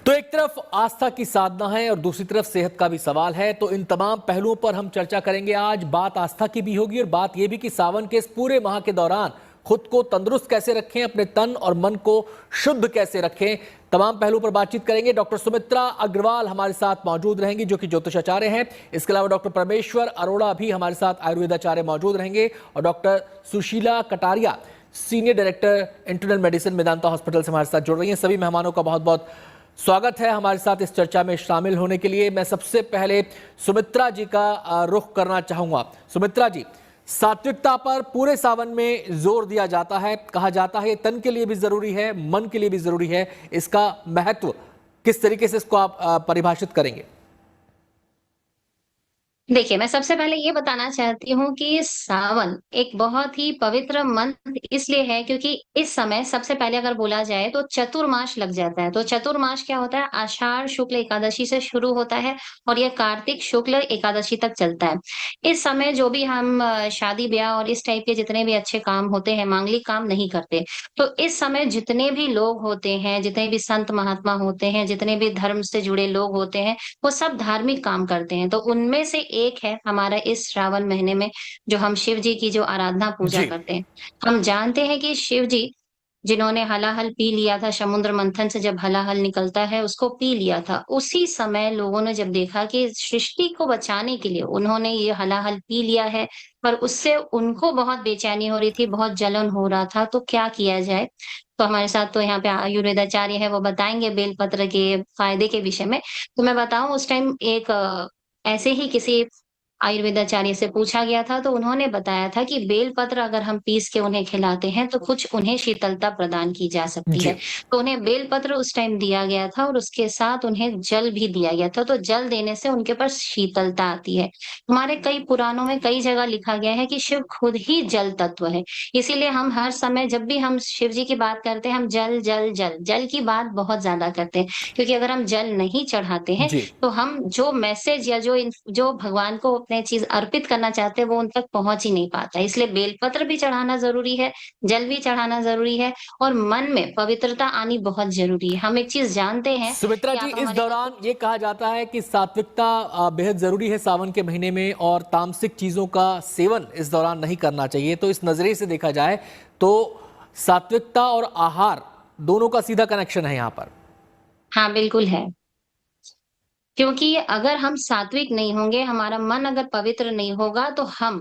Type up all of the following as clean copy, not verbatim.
तो एक तरफ आस्था की साधना है और दूसरी तरफ सेहत का भी सवाल है। तो इन तमाम पहलुओं पर हम चर्चा करेंगे आज। बात आस्था की भी होगी और बात यह भी कि सावन के इस पूरे माह के दौरान खुद को तंदुरुस्त कैसे रखें, अपने तन और मन को शुद्ध कैसे रखें, तमाम पहलुओं पर बातचीत करेंगे। डॉक्टर सुमित्रा अग्रवाल हमारे साथ मौजूद रहेंगी जो कि ज्योतिषाचार्य हैं। इसके अलावा डॉक्टर परमेश्वर अरोड़ा भी हमारे साथ आयुर्वेदाचार्य मौजूद रहेंगे और doctor Sushila Kataria senior director internal medicine Medanta hospital से हमारे साथ जुड़ रही हैं। सभी मेहमानों का बहुत बहुत स्वागत है हमारे साथ इस चर्चा में शामिल होने के लिए। मैं सबसे पहले सुमित्रा जी का रुख करना चाहूंगा। सुमित्रा जी, सात्विकता पर पूरे सावन में जोर दिया जाता है, कहा जाता है ये तन के लिए भी जरूरी है, मन के लिए भी जरूरी है। इसका महत्व किस तरीके से इसको आप परिभाषित करेंगे? देखिए, मैं सबसे पहले ये बताना चाहती हूँ कि सावन एक बहुत ही पवित्र मंथ इसलिए है क्योंकि इस समय सबसे पहले अगर बोला जाए तो चतुर्मास लग जाता है। तो चतुर्मास क्या होता है? आषाढ़ शुक्ल एकादशी से शुरू होता है और ये कार्तिक शुक्ल एकादशी तक चलता है। इस समय जो भी हम शादी-ब्याह और इस टाइप के जितने भी अच्छे काम होते हैं, मांगलिक काम नहीं करते। तो इस समय जितने भी लोग होते हैं, जितने भी संत महात्मा होते हैं, जितने भी धर्म से जुड़े लोग होते हैं, वो सब धार्मिक काम करते हैं। तो उनमें से एक है हमारा इस श्रावण महीने में जो हम शिव जी की जो आराधना पूजा जी। करते हैं। हम जानते हैं कि शिव जी जिन्होंने हलाहल पी लिया था, समुद्र मंथन से जब हलाहल निकलता है उसको पी लिया था। उसी समय लोगों ने जब देखा कि सृष्टि को बचाने के लिए उन्होंने ये हलाहल पी लिया है, पर उससे उनको बहुत बेचैनी हो रही थी, बहुत जलन हो रहा था, तो क्या किया जाए? तो हमारे साथ तो यहाँ पे आयुर्वेदाचार्य हैं, वो बताएँगे बेलपत्र के फ़ायदे के विषय में। तो मैं बताऊँ उस टाइम एक ऐसे ही किसी आयुर्वेदाचार्य से पूछा गया था, तो उन्होंने बताया था कि बेलपत्र अगर हम पीस के उन्हें खिलाते हैं, तो कुछ उन्हें शीतलता प्रदान की जा सकती जी। है। तो उन्हें बेलपत्र उस टाइम दिया गया था और उसके साथ उन्हें जल भी दिया गया था, तो जल देने से उनके पास शीतलता आती है। हमारे कई पुराणों में कई जगह लिखा गया है कि शिव खुद ही जल तत्व है। इसीलिए हम हर समय जब भी हम शिव जी की बात करते हैं, हम जल, जल, जल, जल की बात बहुत ज़्यादा करते हैं। क्योंकि अगर हम जल नहीं चढ़ाते हैं, जी। तो हम जो मैसेज या जो भगवान को अपने चीज़ अर्पित करना चाहते हैं, वो उन तक पहुँच ही नहीं पाता है। इसलिए बेलपत्र भी चढ़ाना ज़रूरी है, जल भी चढ़ाना ज़रूरी है और मन में पवित्रता आनी बहुत ज़रूरी है। हम एक चीज़ जानते हैं सुमित्रा कि जी, आप इस हमारे दौरान ये कहा जाता है कि सात्विकता बेहद जरूरी है सावन के महीने में और तामसिक चीजों का सेवन इस दौरान नहीं करना चाहिए। तो इस नजरिए से देखा जाए तो सात्विकता और आहार दोनों का सीधा कनेक्शन है यहाँ पर। हाँ, बिल्कुल है। क्योंकि अगर हम सात्विक नहीं होंगे, हमारा मन अगर पवित्र नहीं होगा, तो हम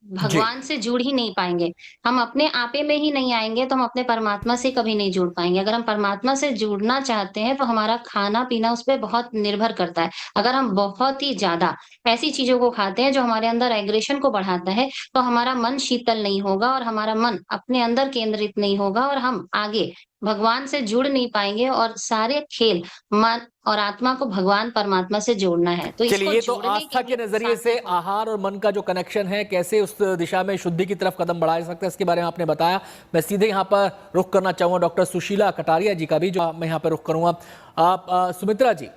जी। भगवान से जुड़ ही नहीं पाएँगे। हम अपने आपे में ही नहीं आएँगे, तो हम अपने परमात्मा से कभी नहीं जुड़ पाएँगे। अगर हम परमात्मा से जुड़ना चाहते हैं, तो हमारा खाना-पीना उस पे बहुत निर्भर करता है। अगर हम बहुत ही ज़्यादा ऐसी चीज़ों को खाते हैं, जो हमारे अंदर एग्रेशन को बढ़ाता है, तो हमारा मन शीतल नहीं होगा और हमारा मन अपने अंदर केंद्रित नहीं होगा और हम आगे भगवान से जुड़ नहीं पाएँगे और सारे खेल मन और आत्मा को भगवान परमात्मा से जोड़ना है। तो चलिए, इसको ये तो जोड़ने के आस्था के लिए नजरिए से सात्विक होना आहार और मन का जो कनेक्शन है, कैसे उस दिशा में शुद्धि की तरफ कदम बढ़ा सकते हैं, इसके बारे में आपने बताया। मैं सीधे यहाँ पर रुख करना चाहूंगा डॉक्टर सुशीला कटारिया जी का भी, जो मैं यहाँ पर रुख करूंगा। आप सुमित्रा जी,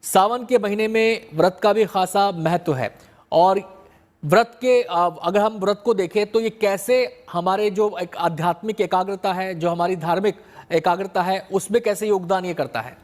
सावन के महीने में व्रत का भी खासा महत्व है और व्रत के अगर हम व्रत को देखें तो ये कैसे हमारे जो एक आध्यात्मिक एकाग्रता है, जो हमारी धार्मिक एकाग्रता है, उसमें कैसे योगदान ये करता है?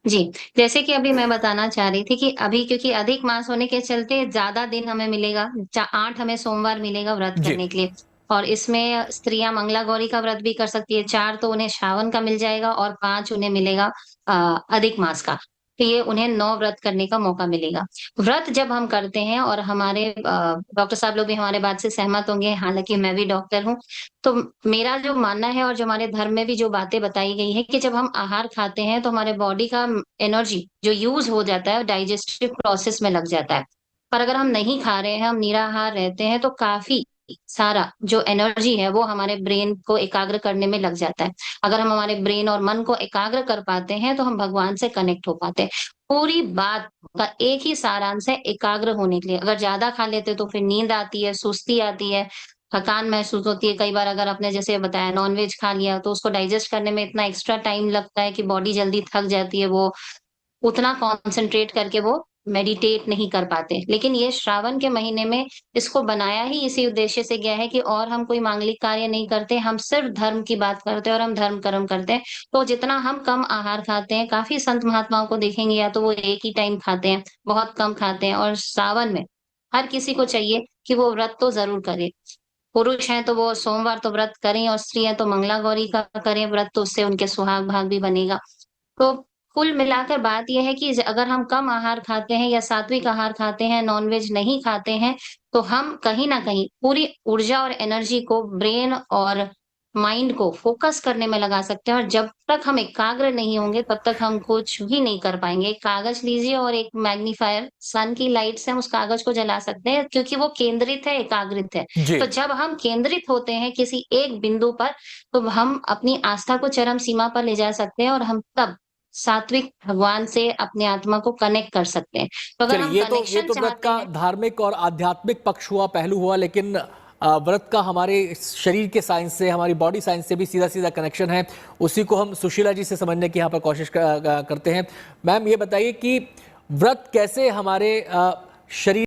जी, जैसे कि अभी मैं बताना चाह रही थी कि अभी क्योंकि अधिक मास होने के चलते ज़्यादा दिन हमें मिलेगा, चा 8 हमें सोमवार मिलेगा व्रत जी। करने के लिए और इसमें स्त्रियाँ मंगला गौरी का व्रत भी कर सकती है, 4 तो उन्हें श्रावण का मिल जाएगा और 5 उन्हें मिलेगा अधिक मास का। तो ये उन्हें 9 व्रत करने का मौका मिलेगा। व्रत जब हम करते हैं और हमारे डॉक्टर साहब लोग भी हमारे बात से सहमत होंगे, हालाँकि मैं भी डॉक्टर हूँ, तो मेरा जो मानना है और जो हमारे धर्म में भी जो बातें बताई गई हैं कि जब हम आहार खाते हैं तो हमारे बॉडी का एनर्जी जो यूज़ हो जाता है डाइजेस्टिव प्रोसेस में लग जाता है। पर अगर हम नहीं खा रहे हैं, हम निराहार रहते हैं तो काफ़ी सारा जो एनर्जी है वो हमारे ब्रेन को एकाग्र करने में लग जाता है। अगर हम हमारे ब्रेन और मन को एकाग्र कर पाते हैं तो हम भगवान से कनेक्ट हो पाते हैं। पूरी बात का एक ही सारांश है एकाग्र होने के लिए। अगर ज़्यादा खा लेते हैं तो फिर नींद आती है, सुस्ती आती है, थकान महसूस होती है। कई बार अगर आपने जैसे बताया नॉन-वेज खा लिया तो उसको डाइजेस्ट करने में इतना एक्स्ट्रा टाइम लगता है कि बॉडी जल्दी थक जाती है, वो उतना कॉन्संट्रेट करके वो मेडिटेट नहीं कर पाते। लेकिन ये श्रावण के महीने में इसको बनाया ही इसी उद्देश्य से गया है कि और हम कोई मांगलिक कार्य नहीं करते, हम सिर्फ धर्म की बात करते हैं और हम धर्म कर्म करते हैं। तो जितना हम कम आहार खाते हैं, काफ़ी संत महात्माओं को देखेंगे या तो वो एक ही टाइम खाते हैं, बहुत कम खाते हैं और सावन में हर किसी को चाहिए कि वो व्रत तो ज़रूर करे। पुरुष हैं तो वो सोमवार तो व्रत करें और स्त्री हैं तो मंगला गौरी का करें व्रत, तो उससे उनके सुहाग भाग भी बनेगा। तो कुल मिलाकर बात ये है कि अगर हम कम आहार खाते हैं या सात्विक आहार खाते हैं, नॉन-वेज नहीं खाते हैं, तो हम कहीं न कहीं पूरी ऊर्जा और एनर्जी को ब्रेन और माइंड को फ़ोकस करने में लगा सकते हैं और जब तक हम एकाग्र नहीं होंगे, तब तक हम कुछ भी नहीं कर पाएँगे। एक कागज़ लीजिए और एक मैग्नीफायर, सन की लाइट से हम उस कागज़ को जला सकते हैं क्योंकि वो केंद्रित है, एकाग्रित है। जी। तो जब हम केंद्रित होते हैं किसी एक बिंदु पर, तो हम अपनी आस्था को चरम सीमा पर ले जा सकते हैं और हम तब सात्विक भगवान से अपनी आत्मा को कनेक्ट कर सकते हैं। तो अगर चलिए, हम ये कनेक्शन तो व्रत चाहते का हैं धार्मिक और आध्यात्मिक पक्ष हुआ, पहलू हुआ, लेकिन व्रत का हमारे शरीर के साइंस से, हमारी बॉडी साइंस से भी सीधा सीधा कनेक्शन है। उसी को हम सुशीला जी से समझने की यहाँ पर कोशिश करते हैं। मैम, ये बताइए कि व्रत कैसे हमारे शरीर